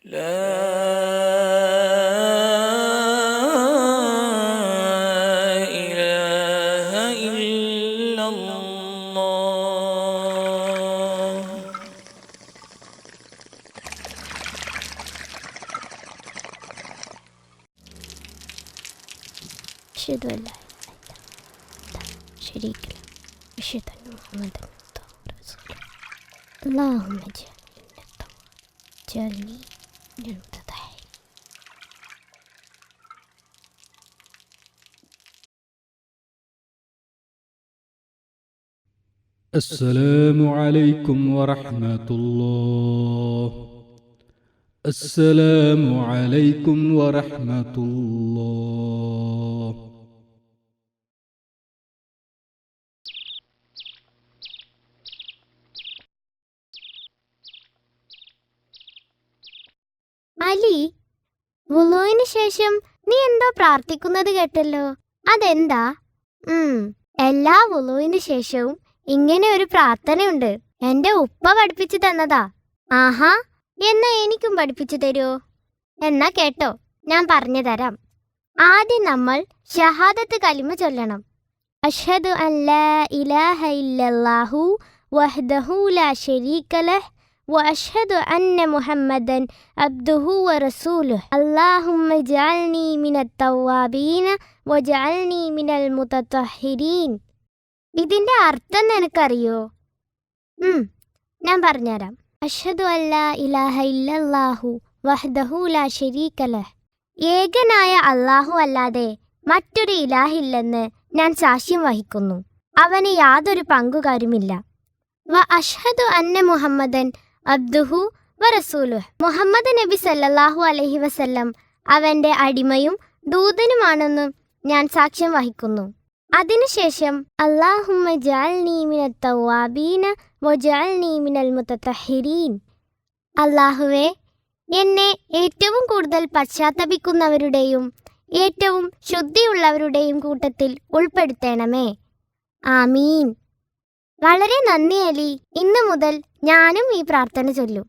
أشهد أن لا إله إلا الله شريك له أشهد أن محمدا عبده ورسوله اللهم اجعلني من التوابين اجعلني من المتطهرين. السلام عليكم ورحمة الله. السلام عليكم ورحمة الله. അലി, വുളുവിന് ശേഷം നീ എന്തോ പ്രാർത്ഥിക്കുന്നത് കേട്ടല്ലോ, അതെന്താ? എല്ലാ വുളുവിന് ശേഷവും ഇങ്ങനെ ഒരു പ്രാർത്ഥനയുണ്ട്. എന്റെ ഉപ്പ പഠിപ്പിച്ചു തന്നതാ. ആഹാ, എന്നാ എനിക്കും പഠിപ്പിച്ചു തരുമോ? എന്നാ കേട്ടോ, ഞാൻ പറഞ്ഞു തരാം. ആദ്യം നമ്മൾ ഷഹാദത്ത് കലിമ ചൊല്ലണം. അഷ്ഹദു അൻ ലാ ഇലാഹ ഇല്ലല്ലാഹു വഹ്ദഹു ലാ ശരീക ലഹ് വഅഷ്ഹദു അന്ന മുഹമ്മദൻ അബ്ദുഹു വറസൂലുഹു അല്ലാഹുമ്മ ഇജ്അൽനി മിനത് തവ്വാബീന വജ്അൽനി മിനൽ മുതത്വഹിരീൻ. ഇതിന്റെ അർത്ഥം നിനക്കറിയോ? ഞാൻ പറഞ്ഞുതരാം. അഷ്ഹദു അൻ ലാ ഇലാഹ ഇല്ലല്ലാഹു വഹ്ദഹു ലാ ശരീക ലഹ്, ഏകനായ അല്ലാഹു അല്ലാതെ മറ്റൊരു ഇലാഹില്ലെന്ന് ഞാൻ സാക്ഷ്യം വഹിക്കുന്നു. അവന് യാതൊരു പങ്കുകാരുമില്ല. വ അഷ്ഹദു അന്ന മുഹമ്മദൻ അബ്ദുഹു വറസൂലുഹു, മുഹമ്മദ് നബി സല്ലല്ലാഹു അലൈഹി വസല്ലം അവന്റെ അടിമയും ദൂതനുമാണെന്നും ഞാൻ സാക്ഷ്യം വഹിക്കുന്നു. അതിനുശേഷം അല്ലാഹുമ്മ ഇജ്അൽനി മിനത് തവ്വാബീന വജ്അൽനി മിനൽ മുതത്വഹിരീൻ, അല്ലാഹുവേ, എന്നെ ഏറ്റവും കൂടുതൽ പശ്ചാത്തപിക്കുന്നവരുടെയും ഏറ്റവും ശുദ്ധിയുള്ളവരുടെയും കൂട്ടത്തിൽ ഉൾപ്പെടുത്തണമേ. ആമീൻ. വളരെ നന്ദി അലി. ഇന്നു മുതൽ ഞാനും ഈ പ്രാർത്ഥന ചൊല്ലും.